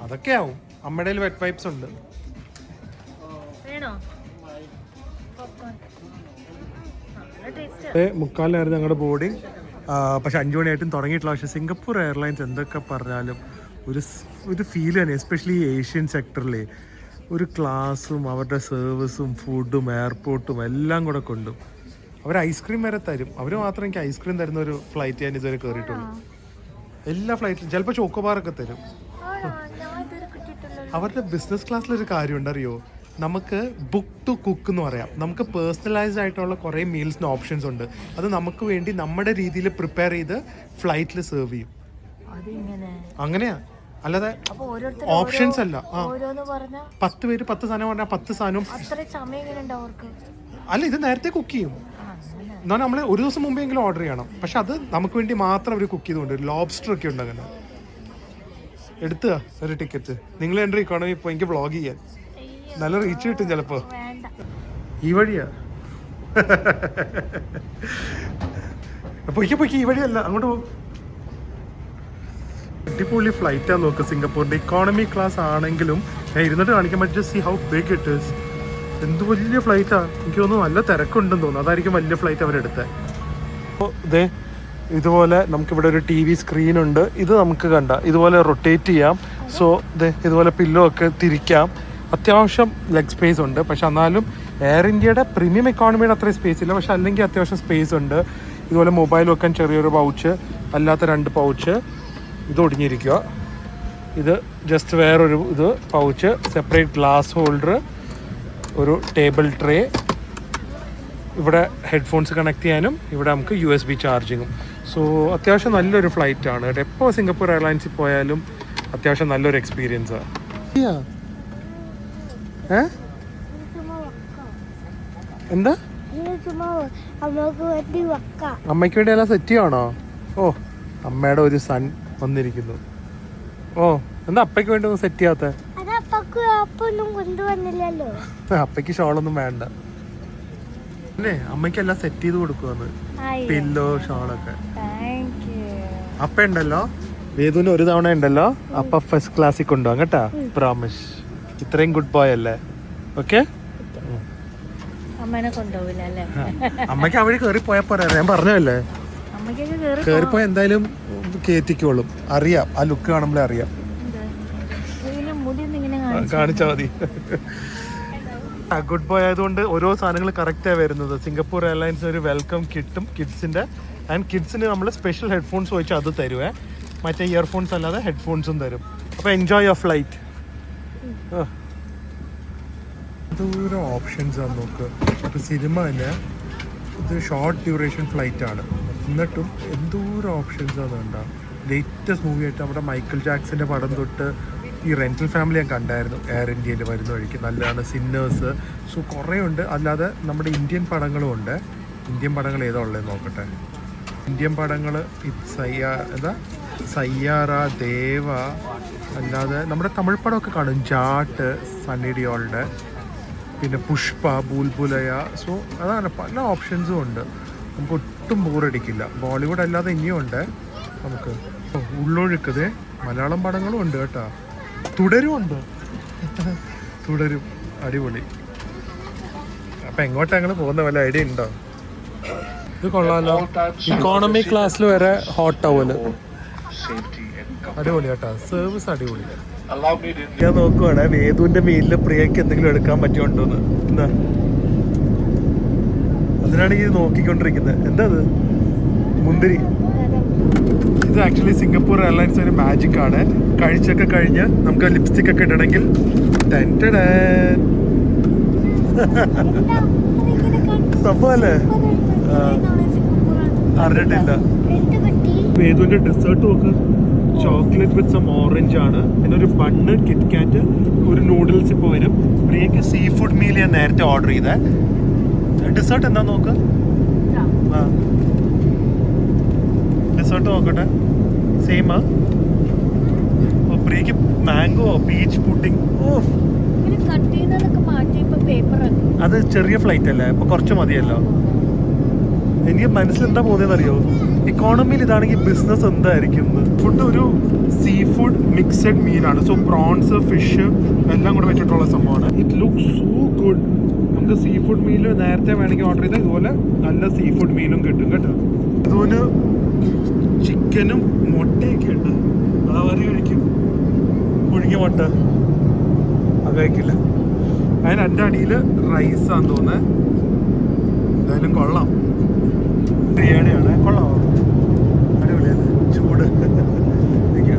അതൊക്കെ ആവും. അമ്മയുടെ വെറ്റ് വൈപ്സ് ഉണ്ട്. മുക്കാലായിരുന്നു ഞങ്ങളുടെ ബോർഡിങ്. പക്ഷെ 5 മണിയായിട്ടും തുടങ്ങിയിട്ടില്ല. പക്ഷെ സിംഗപ്പൂർ എയർലൈൻസ് എന്തൊക്കെ പറഞ്ഞാലും ഒരു ഫീൽ തന്നെ, എസ്പെഷ്യലി ഏഷ്യൻ സെക്ടറിലെ ഒരു ക്ലാസ്സും അവരുടെ സർവീസും ഫുഡും എയർപോർട്ടും എല്ലാം കൂടെ കൊണ്ടും. അവർ ഐസ്ക്രീം വരെ തരും. അവർ മാത്രം എനിക്ക് ഐസ്ക്രീം തരുന്ന ഒരു ഫ്ലൈറ്റ് ഞാൻ ഇതുവരെ കയറിയിട്ടുള്ളൂ. എല്ലാ ഫ്ലൈറ്റിലും ചിലപ്പോൾ ചോക്കോബാറൊക്കെ തരും. അവരുടെ ബിസിനസ് ക്ലാസ്സിലൊരു കാര്യമുണ്ട് അറിയോ, നമുക്ക് ബുക്ക് ടു കുക്ക് എന്ന് പറയാം. നമുക്ക് പേഴ്സണലൈസ്ഡ് ആയിട്ടുള്ള കുറേ മീൽസിന് ഓപ്ഷൻസ് ഉണ്ട്. അത് നമുക്ക് വേണ്ടി നമ്മുടെ രീതിയിൽ പ്രിപ്പയർ ചെയ്ത് ഫ്ലൈറ്റിൽ സെർവ് ചെയ്യും. അങ്ങനെയാ, അല്ലാതെ ഓപ്ഷൻസ് അല്ല. 10 പേര് 10 സാധനം പറഞ്ഞാൽ 10 സാധനം അല്ല. ഇത് നേരത്തെ കുക്ക് ചെയ്യും. എന്നാൽ നമ്മൾ ഒരു ദിവസം മുമ്പെങ്കിലും ഓർഡർ ചെയ്യണം. പക്ഷെ അത് നമുക്ക് വേണ്ടി മാത്രം അവർ കുക്ക് ചെയ്തുകൊണ്ട്. ലോബ്സ്റ്റർ ഒക്കെ ഉണ്ട്. അങ്ങനെ എടുത്തുക ഒരു ടിക്കറ്റ്. നിങ്ങൾ എൻ്റെ ഇക്കോണമി ഇപ്പോൾ എനിക്ക് വ്ളോഗ് ചെയ്യാൻ നല്ല റീച്ച് കിട്ടും ചിലപ്പോൾ. ഈ വഴിയാ പൊയ്ക്ക് ഈ വഴിയല്ല, അങ്ങോട്ട് പോകും. അടിപൊളി ഫ്ലൈറ്റാണ് നോക്ക് സിംഗപ്പൂരിൻ്റെ. ഇക്കോണമി ക്ലാസ് ആണെങ്കിലും ഞാൻ ഇരുന്നിട്ട് കാണിക്കാൻ പറ്റും. See how big it is. എന്ത് വലിയ ഫ്ലൈറ്റാണ്. എനിക്ക് തോന്നുന്നു നല്ല തിരക്കുണ്ടെന്ന് തോന്നുന്നു. അതായിരിക്കും വലിയ ഫ്ലൈറ്റ് അവരെടുത്തത്. അപ്പോൾ ഇതേ ഇതുപോലെ നമുക്കിവിടെ ഒരു TV സ്ക്രീൻ ഉണ്ട്. ഇത് നമുക്ക് ഇതുപോലെ റൊട്ടേറ്റ് ചെയ്യാം. സോ ഇതുപോലെ പില്ലോ ഒക്കെ തിരിക്കാം. അത്യാവശ്യം ലെഗ് സ്പേസ് ഉണ്ട്. പക്ഷെ എന്നാലും എയർ ഇന്ത്യയുടെ പ്രീമിയം എക്കോണമിയുടെ അത്രയും സ്പേസ് ഇല്ല. പക്ഷെ അല്ലെങ്കിൽ അത്യാവശ്യം സ്പേസ് ഉണ്ട്. ഇതുപോലെ മൊബൈൽ വെക്കാൻ ചെറിയൊരു പൗച്ച്, അല്ലാത്ത 2 പൗച്ച്. ഇത് ഒടിഞ്ഞിരിക്കുക. ഇത് ജസ്റ്റ് വേറൊരു പൗച്ച്, സെപ്പറേറ്റ് ഗ്ലാസ് ഹോൾഡർ, ഒരു ടേബിൾ ട്രേ. ഇവിടെ ഹെഡ്ഫോൺസ് കണക്ട് ചെയ്യാനും ഇവിടെ നമുക്ക് USB ചാർജിങ്ങും. സോ അത്യാവശ്യം നല്ലൊരു ഫ്ലൈറ്റാണ്. എപ്പോൾ സിംഗപ്പൂർ എയർലൈൻസിൽ പോയാലും അത്യാവശ്യം നല്ലൊരു എക്സ്പീരിയൻസാണ്. എന്താ അമ്മയ്ക്ക് വേണ്ടി എല്ലാം സെറ്റ് ചെയ്യണോ? ഓ അമ്മയുടെ ഒരു സൺ വന്നിരിക്കുന്നു. ഓ എന്താ അപ്പയ്ക്ക് വേണ്ടി ഒന്നും സെറ്റ് ചെയ്യാത്ത? അപ്പൊന്നും കൊണ്ടുവന്നില്ലല്ലോ. അപ്പയ്ക്ക് ഷോളൊന്നും വേണ്ട അല്ലേ? അമ്മയ്ക്ക് എല്ലാം സെറ്റ് ചെയ്ത് കൊടുക്കുവന്ന്, പില്ലോ ഷോളൊക്കെ. അപ്പ ഉണ്ടല്ലോ വേദുവിന് ഒരു തവണ ഉണ്ടല്ലോ അപ്പ ഫസ്റ്റ് ക്ലാസ്സിൽ കൊണ്ടുപോകാം കേട്ടാ, പ്രോമിസ്. ഇത്രയും ഗുഡ് ബോയ് അല്ലേ? ഓക്കെ. അമ്മേനെ കൊണ്ടുപോവില്ല അല്ലേ? അമ്മയ്ക്ക് അവിടെ കയറി പോയാ പോരാ, ഞാൻ പറഞ്ഞല്ലേ. കയറിപ്പോയ എന്തായാലും കേറ്റിക്കോളും, അറിയാം. ആ ലുക്ക് കാണുമ്പോഴേ അറിയാം. കാണിച്ചാ മതി. ഗുഡ് ബോയ് ആയതുകൊണ്ട് ഓരോ സാധനങ്ങൾ കറക്റ്റാണ് വരുന്നത്. സിംഗപ്പൂർ എയർലൈൻസ് ഒരു വെൽക്കം കിട്ടും കിഡ്സിന്റെ. ആൻഡ് കിഡ്സിന് നമ്മൾ സ്പെഷ്യൽ ഹെഡ്ഫോൺസ് ചോദിച്ചാൽ അത് തരുവേ, മറ്റേ ഇയർഫോൺസ് അല്ലാതെ ഹെഡ്ഫോൺസും തരും. അപ്പോൾ എൻജോയ് യുവർ ഫ്ലൈറ്റ്. എന്തോരോ ഓപ്ഷൻസ് ആണ് നോക്ക്. അപ്പോൾ സിനിമ തന്നെ ഇത് ഷോർട്ട് ഡ്യൂറേഷൻ ഫ്ലൈറ്റ് ആണ്, എന്നിട്ടും എന്തോരോ ഓപ്ഷൻസ് ആണ് കണ്ടാ. ലേറ്റസ്റ്റ് മൂവി ആയിട്ട് നമ്മുടെ മൈക്കിൾ ജാക്സന്റെ പടം തൊട്ട് ഈ റെന്റൽ ഫാമിലി ഞാൻ കണ്ടായിരുന്നു എയർ ഇന്ത്യയിൽ വരുന്ന വഴിക്ക്, നല്ലതാണ്. സിന്നേഴ്സ്, സോ കുറേ ഉണ്ട്. അല്ലാതെ നമ്മുടെ ഇന്ത്യൻ പടങ്ങളും ഉണ്ട്. ഇന്ത്യൻ പടങ്ങൾ ഏതാ ഉള്ളത് നോക്കട്ടെ. ഇന്ത്യൻ പടങ്ങൾ സയ്യാറ, ദേവ, അല്ലാതെ നമ്മുടെ തമിഴ് പടമൊക്കെ കാണും. ജാട്ട്, സണ്ണി ഡിയോളുടെ, പിന്നെ പുഷ്പ, ബൂൽബുലയ. സോ അതാണ്, പല ഓപ്ഷൻസും ഉണ്ട്. നമുക്ക് ഒട്ടും ബോറടിക്കില്ല. ബോളിവുഡ് അല്ലാതെ ഇനിയും ഉണ്ട് നമുക്ക്. ഉള്ളൊഴുക്കത് മലയാളം പടങ്ങളും ഉണ്ട് കേട്ടോ. തുടരും ഉണ്ട്. തുടരും അടിപൊളി. അപ്പം എങ്ങോട്ടാ ഞങ്ങൾ പോകുന്ന വല്ല ഐഡിയ ഉണ്ടോ? ഇത് കൊള്ളാലോ, ഇക്കോണമി ക്ലാസ്സിൽ വരെ ഹോട്ട് ടവല്. അടിപൊളി കേട്ടോ, സർവീസ് അടിപൊളി. ഞാൻ നോക്കുവാണ് വേദുവിന്റെ മീലില് പ്രിയക്ക് എന്തെങ്കിലും എടുക്കാൻ പറ്റുമുണ്ടോന്ന്. എന്താ അതിനാണ് ഈ നോക്കിക്കൊണ്ടിരിക്കുന്നത്. എന്താ അത്? മുന്തിരി. ഇത് ആക്ച്വലി സിംഗപ്പൂർ എയർലൈൻസ് ഒരു മാജിക് ആണ്. കഴിച്ചൊക്കെ കഴിഞ്ഞ് നമുക്ക് ലിപ്സ്റ്റിക് ഒക്കെ ഇടണമെങ്കിൽ സംഭവല്ലേ? അറിഞ്ഞിട്ടില്ല. വേദുവിന്റെ ഡെസേർട്ട് നോക്ക്, ചോക്ലേറ്റ് വിത്ത് സം ഓറഞ്ച് ആണ്. പിന്നെ ഒരു ബണ്ണ്, കിറ്റ്കാറ്റ്, ഒരു നൂഡിൽസ് ഇപ്പോൾ വരും. പ്രിയക്ക് സീ ഫുഡ് മീൽ ഞാൻ നേരത്തെ ഓർഡർ ചെയ്തേ. ഡെസേർട്ട് എന്താ നോക്ക്. ആ ഡെസേർട്ട് നോക്കട്ടെ, സെയിമാ. പ്രിയക്ക് മാംഗോ പീച്ച് പുഡിംഗ്. അത് ചെറിയ ഫ്ലൈറ്റ് അല്ലേ, അപ്പൊ കുറച്ച് മതിയല്ലോ. എനിക്ക് മനസ്സിലെന്താ പോകുന്നതെന്നറിയോ, ഇക്കോണമിയിൽ ഇതാണെങ്കിൽ ബിസിനസ് എന്തായിരിക്കും. ഫുഡ് ഒരു സീ ഫുഡ് മിക്സഡ് മീലാണ്. സോ പ്രോൺസ്, ഫിഷ് എല്ലാം കൂടെ വെച്ചിട്ടുള്ള സംഭവമാണ്. It look so good. നമുക്ക് സീ ഫുഡ് മീൽ നേരത്തെ വേണമെങ്കിൽ ഓർഡർ ചെയ്താൽ ഇതുപോലെ നല്ല സീ ഫുഡ് മീലും കിട്ടും കേട്ടോ. അതുപോലെ ചിക്കനും മുട്ടയൊക്കെ ഉണ്ട്. അതാവാരി കഴിക്കും, പുഴുങ്ങിയ മുട്ട അത് കഴിക്കില്ല. അതിന് എൻ്റെ അടിയിൽ റൈസാന്ന് തോന്നുന്നത്. എന്തായാലും കൊള്ളാം. ബിരിയാണിയാണ്, കൊള്ളാമോ? അടിപൊളിയല്ലേ, ചൂട്.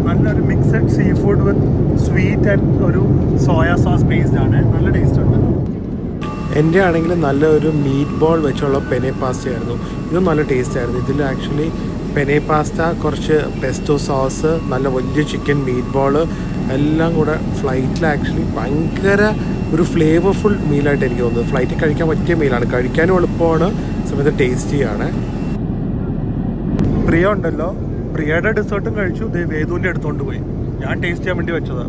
നല്ലൊരു mixed sea food with sweet and ഒരു സോയാ സോസ് ബേസ്ഡ് ആണ്. നല്ല ടേസ്റ്റ് ഉണ്ട്. എൻ്റെ ആണെങ്കിൽ നല്ലൊരു മീറ്റ് ബോൾ വെച്ചുള്ള പെനെ പാസ്ത ആയിരുന്നു. ഇതും നല്ല ടേസ്റ്റ് ആയിരുന്നു. ഇതിൽ ആക്ച്വലി പെനെ പാസ്ത, കുറച്ച് പെസ്റ്റോ സോസ്, നല്ല വലിയ ചിക്കൻ മീറ്റ് ബോൾ എല്ലാം കൂടെ ഫ്ലൈറ്റിൽ ആക്ച്വലി ഭയങ്കര ഒരു ഫ്ലേവർഫുൾ മീലായിട്ട് എനിക്ക് തോന്നുന്നത്. ഫ്ലൈറ്റിൽ കഴിക്കാൻ പറ്റിയ മീലാണ്, കഴിക്കാനും എളുപ്പമാണ്, സമയത്ത് ടേസ്റ്റിയാണ്. പ്രിയ ഉണ്ടല്ലോ, പ്രിയയുടെ ഡെസേർട്ടും കഴിച്ചു. വേദുവിൻ്റെ എടുത്തുകൊണ്ട് പോയി. ഞാൻ ടേസ്റ്റ് ചെയ്യാൻ വേണ്ടി വെച്ചതാ.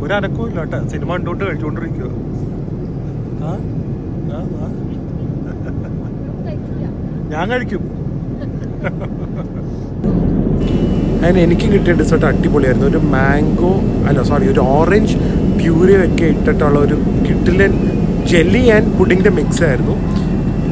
ഒരു അനക്കവും ഇല്ല കേട്ടോ, സിനിമ കണ്ടുകൊണ്ട് കഴിച്ചുകൊണ്ടിരിക്കുക. ഞാൻ കഴിക്കും. അതിന് എനിക്ക് കിട്ടിയ ഡെസേർട്ട് അടിപൊളിയായിരുന്നു. ഒരു മാംഗോ ഒരു ഓറഞ്ച് പ്യൂരി ഒക്കെ ഇട്ടിട്ടുള്ള ഒരു കിഡിലൻ ജെല്ലി ആൻഡ് പുഡിങ്ങിൻ്റെ മിക്സ് ആയിരുന്നു.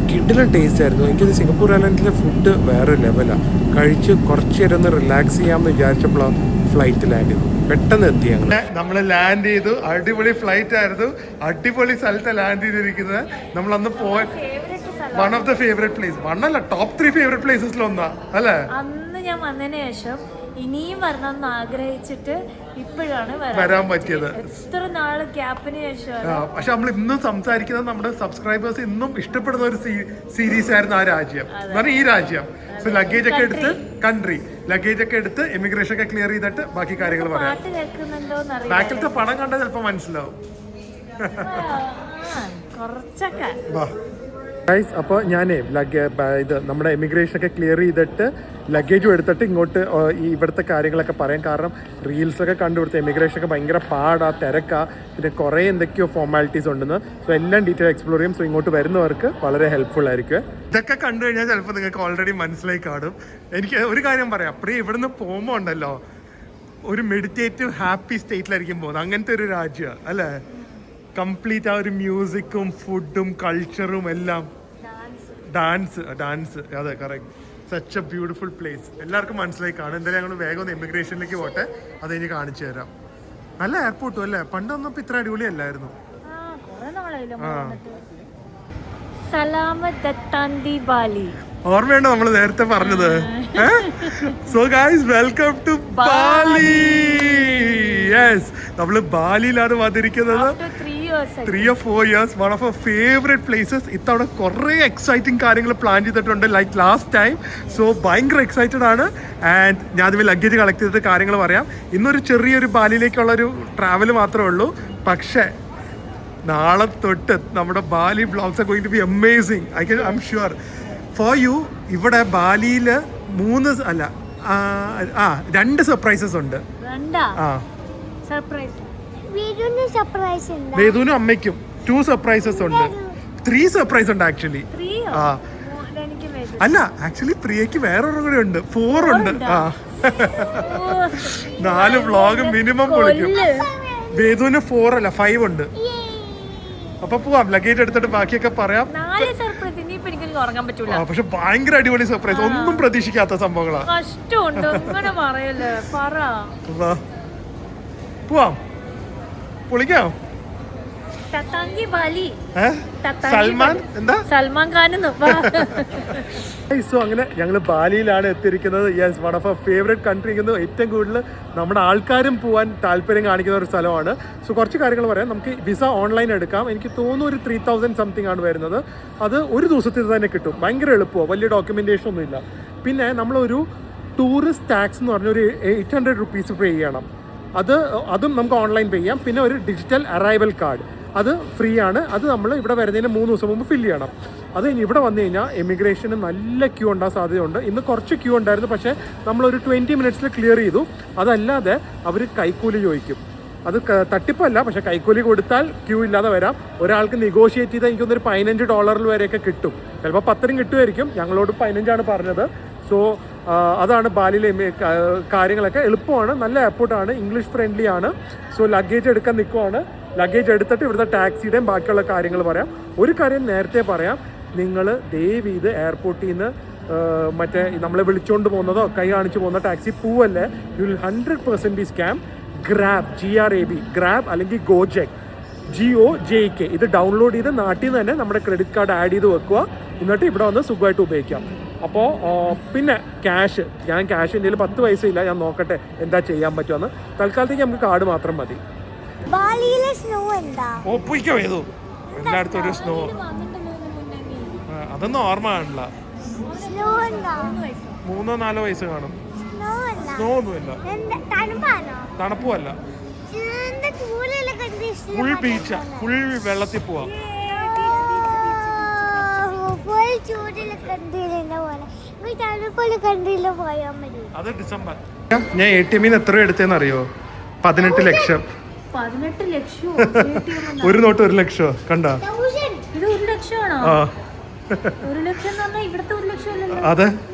കിഡിലൻ ടേസ്റ്റ് ആയിരുന്നു. എനിക്കത് സിംഗപ്പൂർ എയർലൈൻസിലെ ഫുഡ് വേറെ ലെവലാണ്. കഴിച്ച് കുറച്ച് നേരം ഒന്ന് റിലാക്സ് ചെയ്യാമെന്ന് വിചാരിച്ചപ്പോഴാണ് ഫ്ലൈറ്റ് ലാൻഡ് ചെയ്തു. പെട്ടെന്ന് എത്തി ഞങ്ങൾ. നമ്മൾ ലാൻഡ് ചെയ്തു. അടിപൊളി ഫ്ലൈറ്റ് ആയിരുന്നു. അടിപൊളി സ്ഥലത്താണ് ലാൻഡ് ചെയ്തിരിക്കുന്നത്. നമ്മളന്ന് പോയ one of the favourite place, വണ്ണല്ല ടോപ്പ് 3 ഫേവറേറ്റ് പ്ലേസസിൽ ഒന്നാ അല്ലേ? അന്ന് ഞാൻ വന്നതിന് ശേഷം ഇനിയും വരണം എന്ന് ആഗ്രഹിച്ചിട്ട് ഇപ്പോഴാണ് വരാൻ പറ്റിയത്. എത്ര നാള് ഗ്യാപ്പിന് ശേഷം. പക്ഷെ നമ്മൾ ഇന്നും സംസാരിക്കുന്നത് നമ്മുടെ സബ്സ്ക്രൈബേഴ്സ് ഇന്നും ഇഷ്ടപ്പെടുന്ന ഒരു സീരീസ് ആയിരുന്നു ആ രാജ്യം, ഈ രാജ്യം. സോ ലഗേജ് ഒക്കെ എടുത്ത് ലഗേജ് ഒക്കെ എടുത്ത് ഇമിഗ്രേഷൻ ഒക്കെ ക്ലിയർ ചെയ്തിട്ട് ബാക്കി കാര്യങ്ങൾ പറയാം. ബാക്കിലത്തെ പണം കണ്ടാൽ ചിലപ്പോൾ മനസ്സിലാവും. കുറച്ചൊക്കെ ഗൈസ്, അപ്പോൾ ഞാനേ ഇത് നമ്മുടെ എമിഗ്രേഷനൊക്കെ ക്ലിയർ ചെയ്തിട്ട് ലഗേജും എടുത്തിട്ട് ഇങ്ങോട്ട് ഈ ഇവിടുത്തെ കാര്യങ്ങളൊക്കെ പറയാം. കാരണം റീൽസൊക്കെ കണ്ടുപിടുത്ത എമിഗ്രേഷനൊക്കെ ഭയങ്കര പാടാ, തിരക്കാ, പിന്നെ കുറേ എന്തൊക്കെയോ ഫോർമാലിറ്റീസ് ഉണ്ടെന്ന്. സോ എല്ലാം ഡീറ്റെയിൽ എക്സ്പ്ലോർ ചെയ്യും. സോ ഇങ്ങോട്ട് വരുന്നവർക്ക് വളരെ ഹെൽപ്ഫുൾ ആയിരിക്കും. ഇതൊക്കെ കണ്ടു കഴിഞ്ഞാൽ ചിലപ്പോൾ നിങ്ങൾക്ക് ഓൾറെഡി മനസ്സിലായി കാണും. എനിക്ക് ഒരു കാര്യം പറയാം, പ്രിയ ഇവിടുന്ന് പോകുമ്പോൾ ഉണ്ടല്ലോ ഒരു മെഡിറ്റേറ്റീവ് ഹാപ്പി സ്റ്റേറ്റിലായിരിക്കും പോകുന്നത്. അങ്ങനത്തെ ഒരു രാജ്യമാണ് അല്ലേ? കംപ്ലീറ്റ് ആ ഒരു മ്യൂസിക്കും ഫുഡും കൾച്ചറും എല്ലാം. ഡാൻസ് അതെ, correct. Such A beautiful place. എല്ലാവർക്കും മനസ്സിലായി കാണും. എന്തായാലും ഞങ്ങൾ വേഗം ഒന്ന് എമിഗ്രേഷനിലേക്ക് പോട്ടെ, അത് ഇനി കാണിച്ചു തരാം. നല്ല എയർപോർട്ടും അല്ലേ? പണ്ടൊന്നും ഇത്ര അടിപൊളിയല്ലായിരുന്നു. ഓർമ്മയുണ്ടോ നമ്മൾ നേരത്തെ പറഞ്ഞത്? So guys, welcome to Bali. Yes, നമ്മൾ ബാലിയിലാണ് വന്നിരിക്കുന്നത്. 3 or 4 years, one of our favorite places. ഇത്തവണ കുറേ എക്സൈറ്റിംഗ് കാര്യങ്ങൾ പ്ലാൻ ചെയ്തിട്ടുണ്ട്, ലൈക്ക് ലാസ്റ്റ് ടൈം. സോ ഭയങ്കര എക്സൈറ്റഡ് ആണ്. ആൻഡ് ഞാൻ അതിൽ ലഗേജ് കളക്ട് ചെയ്തിട്ട് കാര്യങ്ങൾ പറയാം. ഇന്നൊരു ചെറിയൊരു ബാലിയിലേക്കുള്ളൊരു ട്രാവൽ മാത്രമേ ഉള്ളൂ. പക്ഷേ നാളെ തൊട്ട് നമ്മുടെ Bali vlogs are going to be amazing. I'm sure for you. ഇവിടെ ബാലിയിൽ 2 സർപ്രൈസസ് ഉണ്ട്. വേദുവിനും അമ്മയ്ക്കും 2 സർപ്രൈസസ് ഉണ്ട്. 3 സർപ്രൈസ് ഉണ്ട് ആക്ച്വലി. അല്ല, ആക്ച്വലി പ്രിയക്ക് വേറൊരു കൂടെ ഉണ്ട്. 4 ഉണ്ട്. 4 വ്ളോഗ് മിനിമം പൊളിക്കും. വേദുവിന് 4 അല്ല 5 ഉണ്ട്. അപ്പൊ പോവാം, ലഗേജ് എടുത്തിട്ട് ബാക്കിയൊക്കെ പറയാം. പക്ഷെ ഭയങ്കര അടിപൊളി സർപ്രൈസ്, ഒന്നും പ്രതീക്ഷിക്കാത്ത സംഭവങ്ങളാ. പോവാം, പൊളിക്കാം. സൽമാൻ ഖാൻ. സോ അങ്ങനെ ഞങ്ങൾ ബാലിയിലാണ് എത്തിയിരിക്കുന്നത്. Yes, one of our favourite country. ഏറ്റവും കൂടുതൽ നമ്മുടെ ആൾക്കാരും പോകാൻ താല്പര്യം കാണിക്കുന്ന ഒരു സ്ഥലമാണ്. സോ കുറച്ച് കാര്യങ്ങൾ പറയാം. നമുക്ക് വിസ ഓൺലൈൻ എടുക്കാം. എനിക്ക് തോന്നുന്നു ഒരു 3000 സംതിങ് ആണ് വരുന്നത്. അത് ഒരു ദിവസത്തിൽ തന്നെ കിട്ടും. ഭയങ്കര എളുപ്പമോ, വലിയ ഡോക്യുമെന്റേഷൻ ഒന്നുമില്ല. പിന്നെ നമ്മളൊരു ടൂറിസ്റ്റ് ടാക്സ് എന്ന് പറഞ്ഞ ഒരു 800 rupees പേ ചെയ്യണം. അതും നമുക്ക് ഓൺലൈൻ പേ ചെയ്യാം. പിന്നെ ഒരു ഡിജിറ്റൽ അറൈവൽ കാർഡ്, അത് ഫ്രീ ആണ്. അത് നമ്മൾ ഇവിടെ വരുന്നതിന് 3 ദിവസം മുമ്പ് ഫില്ല് ചെയ്യണം. അത് കഴിഞ്ഞ് ഇവിടെ വന്നു കഴിഞ്ഞാൽ എമിഗ്രേഷന് നല്ല ക്യൂ ഉണ്ടാകാൻ സാധ്യതയുണ്ട്. ഇന്ന് കുറച്ച് ക്യൂ ഉണ്ടായിരുന്നു, പക്ഷേ നമ്മളൊരു 20 minutes ക്ലിയർ ചെയ്തു. അതല്ലാതെ അവർ കൈക്കൂലി ചോദിക്കും. അത് തട്ടിപ്പല്ല, പക്ഷേ കൈക്കൂലി കൊടുത്താൽ ക്യൂ ഇല്ലാതെ വരാം. ഒരാൾക്ക് നെഗോഷിയേറ്റ് ചെയ്താൽ എനിക്കൊന്നൊരു $15 വരെയൊക്കെ കിട്ടും. ചിലപ്പോൾ 10 കിട്ടുമായിരിക്കും. ഞങ്ങളോട് 15 പറഞ്ഞത്. സോ അതാണ് ബാലിയിലെ കാര്യങ്ങളൊക്കെ. എളുപ്പമാണ്, നല്ല എയർപോർട്ടാണ്, ഇംഗ്ലീഷ് ഫ്രണ്ട്ലി ആണ്. സോ ലഗേജ് എടുക്കാൻ നിൽക്കുവാണ്. ലഗേജ് എടുത്തിട്ട് ഇവിടുത്തെ ടാക്സിയുടെയും ബാക്കിയുള്ള കാര്യങ്ങൾ പറയാം. ഒരു കാര്യം നേരത്തെ പറയാം, നിങ്ങൾ ദയവ് ചെയ്ത് എയർപോർട്ടിൽ നിന്ന് മറ്റേ നമ്മളെ വിളിച്ചുകൊണ്ട് പോകുന്നതോ കൈ കാണിച്ച് പോകുന്ന ടാക്സി പോവല്ലേ. You will 100% B scam. Grab, GRAB, grab അല്ലെങ്കിൽ GOJK ഇത് ഡൗൺലോഡ് ചെയ്ത് നാട്ടിൽ നിന്ന് തന്നെ നമ്മുടെ ക്രെഡിറ്റ് കാർഡ് ആഡ് ചെയ്ത് വെക്കുക. എന്നിട്ട് ഇവിടെ വന്ന് സുഖമായിട്ട് ഉപയോഗിക്കാം. അപ്പോൾ പിന്നെ ഞാൻ ക്യാഷ് എൻ്റെ 10 പൈസ ഇല്ല. ഞാൻ നോക്കട്ടെ എന്താ ചെയ്യാൻ പറ്റുമെന്ന്. തൽക്കാലത്തേക്ക് നമുക്ക് കാർഡ് മാത്രം മതി. എല്ലായിടത്തും ഒരു സ്നോ, അതൊന്നും ഓർമ്മ കാണില്ല. 3-4 വയസ്സ് കാണും. സ്നോ ഒന്നുമില്ല, തണുപ്പുമല്ല. ഫുൾ ബീച്ചാ, ഫുൾ വെള്ളത്തിൽ പോവാം. അത് ഡിസംബർ. ഞാൻ ATM എത്ര എടുത്തേന്ന് അറിയോ? 18 ലക്ഷം. 18 ലക്ഷം? ഒരു നോട്ട് 1 ലക്ഷം. കണ്ട, ഇത് 1 ലക്ഷമാണോ? 1 ലക്ഷം എന്ന് പറഞ്ഞാൽ ഇവിടുത്തെ 1 ലക്ഷം അല്ലല്ലോ. അതെ,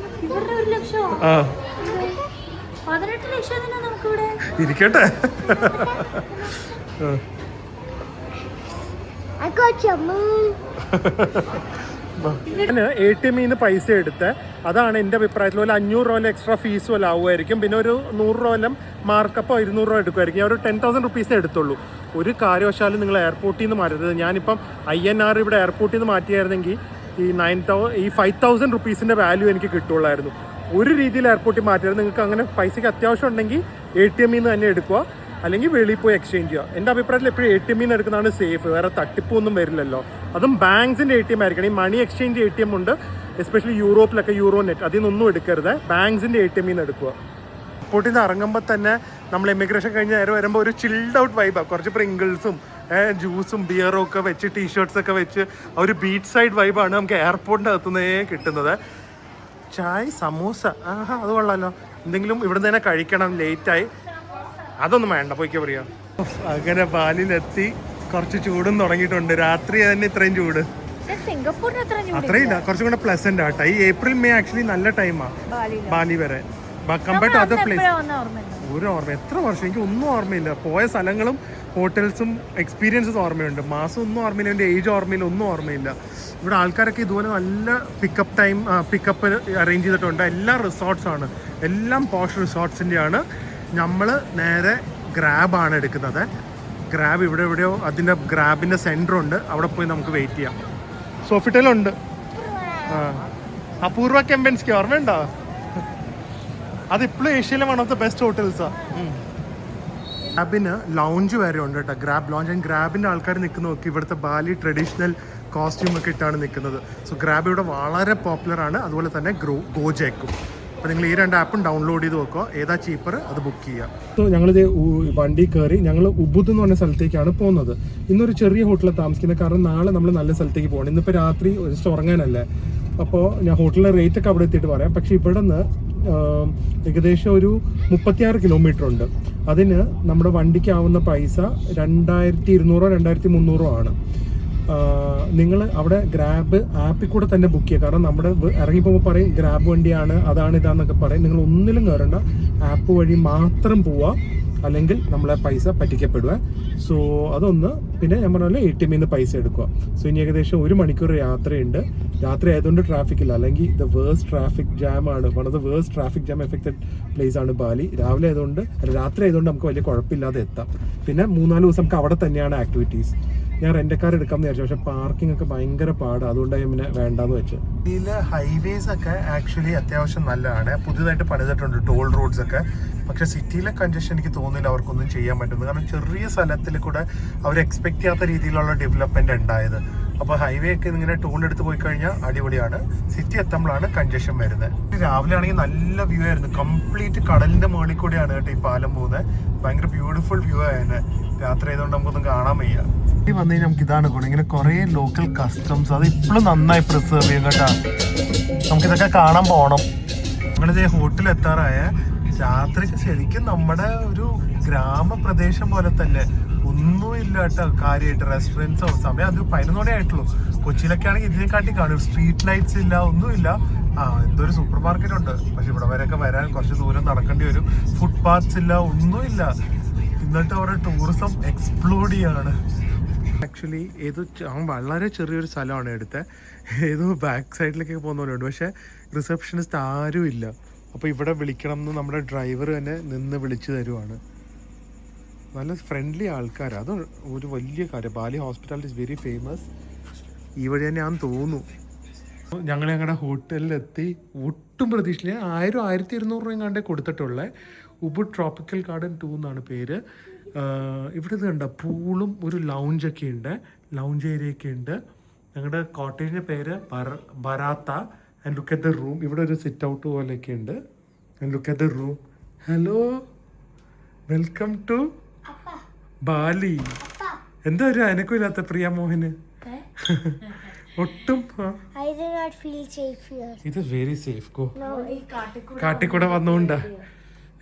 ഇവരുടെ 1 ലക്ഷം. 18 ലക്ഷം നമുക്കിവിടെ ഇരിക്കട്ടെ. ATM പൈസ എടുത്ത് അതാണ് എൻ്റെ അഭിപ്രായത്തിൽ. ഒരു 500 രൂപ എക്സ്ട്രാ ഫീസ് പോലെ ആവുമായിരിക്കും. പിന്നെ ഒരു 100 രൂപ മാർക്കപ്പോ 200 രൂപ എടുക്കുമായിരിക്കും. ഒരു 10,000 rupees എടുത്തുള്ളൂ. ഒരു കാര്യവശാലും നിങ്ങൾ എയർപോർട്ടിൽ നിന്ന് മാറ്റരുത്. ഞാനിപ്പം INR ഇവിടെ എയർപോർട്ടിൽ നിന്ന് മാറ്റിയായിരുന്നെങ്കിൽ ഈ 5,000 rupees വാല്യൂ എനിക്ക് കിട്ടുള്ളായിരുന്നു. ഒരു രീതിയിൽ എയർപോർട്ടിൽ മാറ്റരുത്. നിങ്ങൾക്ക് അങ്ങനെ പൈസയ്ക്ക് അത്യാവശ്യം ഉണ്ടെങ്കിൽ ATM തന്നെ എടുക്കുക, അല്ലെങ്കിൽ വെളിയിൽ പോയി എക്സ്ചേഞ്ച് ചെയ്യുക. എൻ്റെ അഭിപ്രായത്തിൽ എപ്പോഴും ATM എടുക്കുന്നതാണ് സേഫ്. വേറെ തട്ടിപ്പൊന്നും വരില്ലല്ലോ. അതും ബാങ്ക്സിൻ്റെ ATM ആയിരിക്കണം. ഈ മണി എക്സ്ചേഞ്ച് ATM ഉണ്ട്, എസ്പെഷ്യലി യൂറോപ്പിലൊക്കെ യൂറോനെറ്റ്, അതിൽ നിന്നൊന്നും എടുക്കരുത്. ബാങ്ക്സിൻ്റെ ATM എടുക്കുക. എയർപോർട്ടിൽ നിന്ന് ഇറങ്ങുമ്പോൾ തന്നെ നമ്മൾ എമിഗ്രേഷൻ കഴിഞ്ഞ് നേരെ വരുമ്പോൾ ഒരു ചിൽഡ് ഔട്ട് വൈബാണ്. കുറച്ച് പ്രിങ്കിൾസും ജ്യൂസും ബിയറും ഒക്കെ വെച്ച് ടീഷർട്സ് ഒക്കെ വെച്ച് ഒരു ബീച്ച് സൈഡ് വൈബാണ് നമുക്ക് എയർപോർട്ടിൻ്റെ അകത്തുനിന്നേ കിട്ടുന്നത്. ചായ് സമൂസ, ആഹാ അത് കൊള്ളാമല്ലോ. എന്തെങ്കിലും ഇവിടെ നിന്ന് തന്നെ കഴിക്കണം, ലേറ്റായി. അതൊന്നും വേണ്ട, പോയിക്കോ പറയാം. അങ്ങനെ ബാലിയിലെത്തി. കുറച്ച് ചൂടും തുടങ്ങിയിട്ടുണ്ട്. രാത്രി തന്നെ ഇത്രയും ചൂട് അത്രയില്ല, കുറച്ചും കൂടെ പ്ലസന്റ് ആട്ടോ. ഈ ഏപ്രിൽ മെയ് ആക്ച്വലി നല്ല ടൈമാണ് ബാലി വരെ. കമ്പയർഡ് ടു അതർ പ്ലേസ് ഒരു ഓർമ്മ. എത്ര വർഷം എനിക്ക് ഒന്നും ഓർമ്മയില്ല. പോയ സ്ഥലങ്ങളും ഹോട്ടൽസും എക്സ്പീരിയൻസും ഓർമ്മയുണ്ട്. മാസം ഒന്നും ഓർമ്മയില്ല, എൻ്റെ ഏജ് ഓർമ്മയില്ല, ഒന്നും ഓർമ്മയില്ല. ഇവിടെ ആൾക്കാരൊക്കെ ഇതുപോലെ നല്ല പിക്കപ്പ് അറേഞ്ച് ചെയ്തിട്ടുണ്ട്. എല്ലാ റിസോർട്ട്സാണ്, എല്ലാം പോഷ് റിസോർട്ട്സിൻ്റെയാണ്. നമ്മൾ നേരെ ഗ്രാബാണ് എടുക്കുന്നത്. ഗ്രാബ് ഇവിടെ എവിടെയോ അതിൻ്റെ ഗ്രാബിൻ്റെ സെൻറ്ററുണ്ട്, അവിടെ പോയി നമുക്ക് വെയിറ്റ് ചെയ്യാം. സോഫിറ്റയിലുണ്ട്. അപൂർവ കെമ്പൻസ്കി ഓർമ്മയുണ്ടോ? അതിപ്പോഴും ഏഷ്യയിലെ വൺ ഓഫ് ദ ബെസ്റ്റ് ഹോട്ടൽസാണ്. ഗ്രാബിന് ലൗഞ്ച് വരെ ഉണ്ട് കേട്ടോ, ഗ്രാബ് ലോഞ്ച്. ആൻഡ് ഗ്രാബിൻ്റെ ആൾക്കാർ നിൽക്കുന്ന നോക്കി ഇവിടുത്തെ ബാലി ട്രഡീഷണൽ കോസ്റ്റ്യൂം ഒക്കെ ഇട്ടാണ് നിൽക്കുന്നത്. സോ ഗ്രാബ് ഇവിടെ വളരെ പോപ്പുലറാണ്. അതുപോലെ തന്നെ ഗോജേക്കും. അപ്പോൾ നിങ്ങൾ ഈ 2 ആപ്പും ഡൗൺലോഡ് ചെയ്ത് വെക്കുക, ഏതാ ചീപ്പർ അത് ബുക്ക് ചെയ്യുക. സോ ഞങ്ങളിത് വണ്ടി കയറി ഞങ്ങൾ ഉബുദ് എന്ന് പറഞ്ഞ സ്ഥലത്തേക്കാണ് പോകുന്നത്. ഇന്നൊരു ചെറിയ ഹോട്ടലിൽ താമസിക്കുന്നത്, കാരണം നാളെ നമ്മൾ നല്ല സ്ഥലത്തേക്ക് പോകണം. ഇന്നിപ്പോൾ രാത്രി ജസ്റ്റ് ഉറങ്ങാനല്ലേ. അപ്പോൾ ഞാൻ ഹോട്ടലിലെ റേറ്റ് ഒക്കെ അവിടെ എത്തിയിട്ട് പറയാം. പക്ഷേ ഇവിടെ നിന്ന് ഏകദേശം ഒരു 36 കിലോമീറ്റർ ഉണ്ട്. അതിന് നമ്മുടെ വണ്ടിക്ക് ആവുന്ന പൈസ 2200 2300 ആണ്. നിങ്ങൾ അവിടെ ഗ്രാബ് ആപ്പിൽ കൂടെ തന്നെ ബുക്ക് ചെയ്യുക. കാരണം നമ്മുടെ ഇറങ്ങിപ്പോകുമ്പോൾ പറയും ഗ്രാബ് വണ്ടിയാണ്, അതാണ് ഇതാന്നൊക്കെ പറയും. നിങ്ങൾ ഒന്നിലും കയറണ്ട, ആപ്പ് വഴി മാത്രം പോവുക, അല്ലെങ്കിൽ നമ്മളെ പൈസ പറ്റിക്കപ്പെടുക. സോ അതൊന്ന്. പിന്നെ ഞാൻ പറഞ്ഞ പോലെ ATM നിന്ന് പൈസ എടുക്കുക. സോ ഇനി ഏകദേശം 1 മണിക്കൂർ യാത്രയുണ്ട്. രാത്രി ആയതുകൊണ്ട് ട്രാഫിക് ഇല്ല, അല്ലെങ്കിൽ ദ വേഴ്സ്റ്റ് ട്രാഫിക് ജാം ആണ്. One of the worst traffic jam affected place ആണ് ബാലി. രാത്രി ആയതുകൊണ്ട് നമുക്ക് വലിയ കുഴപ്പമില്ലാതെ എത്താം. പിന്നെ 3-4 ദിവസം നമുക്ക് അവിടെ തന്നെയാണ് ആക്ടിവിറ്റീസ്. ഞാൻ റെൻ്റക്കാർ എടുക്കാമെന്ന് വിചാരിച്ചു, പക്ഷേ പാർക്കിംഗ് ഒക്കെ ഭയങ്കര പാട്, അതുകൊണ്ടാണ് പിന്നെ വേണ്ടാന്ന് വെച്ച്. ഇതിൽ ഹൈവേസ് ഒക്കെ ആക്ച്വലി അത്യാവശ്യം നല്ലതാണ്, പുതിയതായിട്ട് പണിതിട്ടുണ്ട് ടോൾ റോഡ്സ് ഒക്കെ. പക്ഷേ സിറ്റിയിലെ കൺജഷൻ എനിക്ക് തോന്നുന്നില്ല അവർക്കൊന്നും ചെയ്യാൻ പറ്റുന്നത്. കാരണം ചെറിയ സ്ഥലത്തിൽ കൂടെ അവർ എക്സ്പെക്ട് ചെയ്യാത്ത രീതിയിലുള്ള ഡെവലപ്മെന്റ് ഉണ്ടായത്. അപ്പോൾ ഹൈവേ ഒക്കെ ഇങ്ങനെ ടോൾ എടുത്ത് പോയി കഴിഞ്ഞാൽ അടിപൊളിയാണ്. സിറ്റി എത്തുമ്പോഴാണ് കൺജഷൻ വരുന്നത്. രാവിലെ ആണെങ്കിൽ നല്ല വ്യൂ ആയിരുന്നു, കംപ്ലീറ്റ് കടലിന്റെ മുകളിൽ കൂടെയാണ് കേട്ടോ ഈ പാലം പോകുന്നത്. ഭയങ്കര ബ്യൂട്ടിഫുൾ വ്യൂ ആയിരുന്നു. രാത്രി ആയതുകൊണ്ട് നമുക്കൊന്നും കാണാൻ വയ്യ. ഈ വന്നു കഴിഞ്ഞാൽ നമുക്ക് ഇതാണ് ഗുണം, ഇങ്ങനെ കുറേ ലോക്കൽ കസ്റ്റംസ് അത് ഇപ്പോഴും നന്നായി പ്രിസർവ് ചെയ്യും കേട്ടോ. നമുക്കിതൊക്കെ കാണാൻ പോകണം. നമ്മളിത് ഹോട്ടലിൽ എത്താറായ രാത്രിക്ക് ശരിക്കും നമ്മുടെ ഒരു ഗ്രാമപ്രദേശം പോലെ തന്നെ. ഒന്നുമില്ല കേട്ടോ കാര്യമായിട്ട്, റെസ്റ്റോറൻറ്റ്സോ. സമയം അത് 11 മണി ആയിട്ടുള്ളൂ. കൊച്ചിയിലൊക്കെ ആണെങ്കിൽ ഇതിനെക്കാട്ടി കാണും. സ്ട്രീറ്റ് ലൈറ്റ്സ് ഇല്ല, ഒന്നുമില്ല. എന്തൊരു സൂപ്പർ മാർക്കറ്റ് ഉണ്ട്, പക്ഷെ ഇവിടെ വരെയൊക്കെ വരാൻ കുറച്ച് ദൂരം നടക്കേണ്ടി വരും. ഫുട് പാത്ത്സ് ഇല്ല, ഒന്നുമില്ല. എന്നിട്ട് അവരുടെ ടൂറിസം എക്സ്പ്ലോഡ് ചെയ്യാണ്. ആക്ച്വലി വളരെ ചെറിയൊരു സ്ഥലമാണ് എടുത്തത്. ഏതോ ബാക്ക് സൈഡിലേക്കൊക്കെ പോകുന്ന പോലെ ഉണ്ട്, പക്ഷേ റിസപ്ഷനിസ്റ്റ് ആരും ഇല്ല. അപ്പോൾ ഇവിടെ വിളിക്കണം എന്ന് നമ്മുടെ ഡ്രൈവർ തന്നെ നിന്ന് വിളിച്ചു തരുവാണ്. നല്ല ഫ്രണ്ട്ലി ആൾക്കാരാണ്, അത് ഒരു വലിയ കാര്യം. Bali hospitality is very famous. ഈ വഴി തന്നെയാണെന്ന് തോന്നുന്നു. ഞങ്ങൾ ഞങ്ങളുടെ ഹോട്ടലിലെത്തി. ഒട്ടും പ്രതീക്ഷിച്ചില്ല. 1000-1200 രൂപയും കണ്ടേ കൊടുത്തിട്ടുള്ളത്. ഉബുദ് ട്രോപ്പിക്കൽ ഗാർഡൻ 2 എന്നാണ് പേര്. ഇവിടെ ഇത് കണ്ട പൂളും ഒരു ലൗഞ്ചൊക്കെ ഉണ്ട്, ലൗഞ്ച് ഏരിയയൊക്കെ ഉണ്ട്. ഞങ്ങളുടെ കോട്ടേജിൻ്റെ പേര് ബരാത്ത. And look at the room. ഇവിടെ ഒരു സിറ്റ് ഔട്ട് പോലെയൊക്കെ ഉണ്ട്. And look at the room. Hello, welcome to Bali. എന്താ ഒരു അനക്കമില്ലാത്ത പ്രിയ മോഹന്? ഒട്ടും ഇത് വെരി സേഫ്. ഗോ. കാട്ടിക്കൂടെ വന്നുകൊണ്ടാ.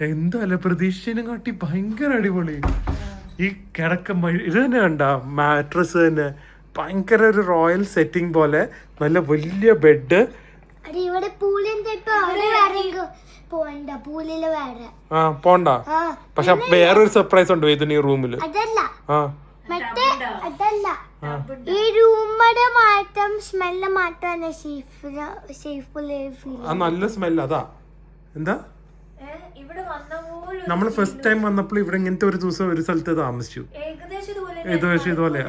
എന്താ അല്ല, പ്രതീക്ഷിച്ചതിനും കാട്ടി ഭയങ്കര അടിപൊളി. ഈ ഇത് തന്നെ കണ്ട മാട്രസ് തന്നെ ഭയങ്കര ഒരു റോയൽ സെറ്റിംഗ് പോലെ. നല്ല വലിയ ബെഡ്. പോണ്ട. പക്ഷെ വേറൊരു സർപ്രൈസ് ഉണ്ട് വേദന ഈ റൂമില്. നല്ല സ്മെല്ല്. അതാ എന്താ, നമ്മൾ ഫസ്റ്റ് ടൈം വന്നപ്പോൾ ഇവിടെ ഇങ്ങനത്തെ ഒരു ദിവസം ഒരു സ്ഥലത്ത് താമസിച്ചു. ഏകദേശം ഇതുപോലെ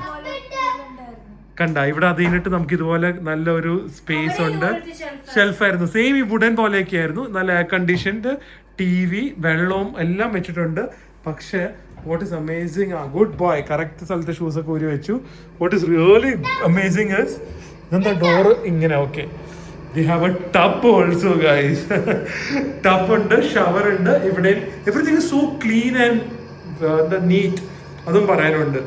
കണ്ട. ഇവിടെ അത് കഴിഞ്ഞിട്ട് നമുക്ക് ഇതുപോലെ നല്ല ഒരു സ്പേസ് ഉണ്ട്. ഷെൽഫായിരുന്നു, സെയിം ഈ വുഡൻ പോലെയൊക്കെ ആയിരുന്നു. നല്ല എയർ കണ്ടീഷൻഡ്, TV, വെള്ളവും എല്ലാം വെച്ചിട്ടുണ്ട്. പക്ഷേ what is amazing, good boy correct സ്ഥലത്തെ ഷൂസ് ഒക്കെ ഊരി വെച്ചു. What is really amazing is ഇതെന്താ ഡോറ് ഇങ്ങനെ. Okay, they have a tub also guys. Tub ഉണ്ട്, ഷവർ ഉണ്ട്. ഇവിടെ everything is so clean and neat. അതും പറയാനുണ്ട്.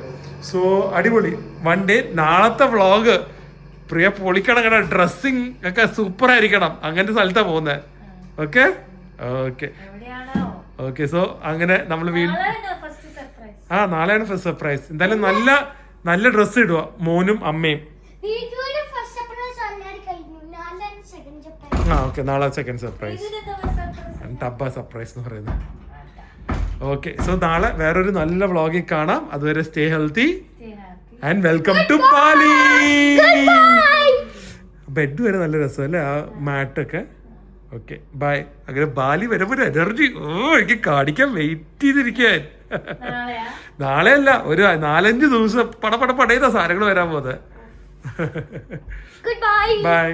സോ അടിപൊളി 1 ഡേ. നാളത്തെ വ്ളോഗ് പ്രിയ പൊളിക്കണം കേട്ടോ. ഡ്രസ്സിങ് ഒക്കെ സൂപ്പർ ആയിരിക്കണം. അങ്ങനത്തെ സ്ഥലത്താ പോകുന്നത്. Okay okay okay. സോ അങ്ങനെ നമ്മൾ വീണ്ടും നാളെയാണ് ഫസ്റ്റ് സർപ്രൈസ്. എന്തായാലും നല്ല നല്ല ഡ്രസ്സ് ഇടുക മോനും അമ്മയും. ഓക്കെ നാളെ സെക്കൻഡ് സർപ്രൈസ്. ടബ്ബ സർപ്രൈസ് എന്ന് പറയുന്നത്. ഓക്കെ സോ നാളെ വേറൊരു നല്ല വ്ളോഗിൽ കാണാം. അതുവരെ stay healthy and welcome to Bali. Bed വരെ നല്ല രസമല്ലേ ആ മാറ്റൊക്കെ. Okay bye. അങ്ങനെ ബാലി വരുമ്പോ ഒരു എനർജി എനിക്ക് കാണിക്കാൻ വെയിറ്റ് ചെയ്തിരിക്കാൻ. നാളെയല്ല ഒരു 4-5 ദിവസം പടപട പടയുന്ന സാധനങ്ങൾ വരാൻ പോകുന്നത്. ബൈ.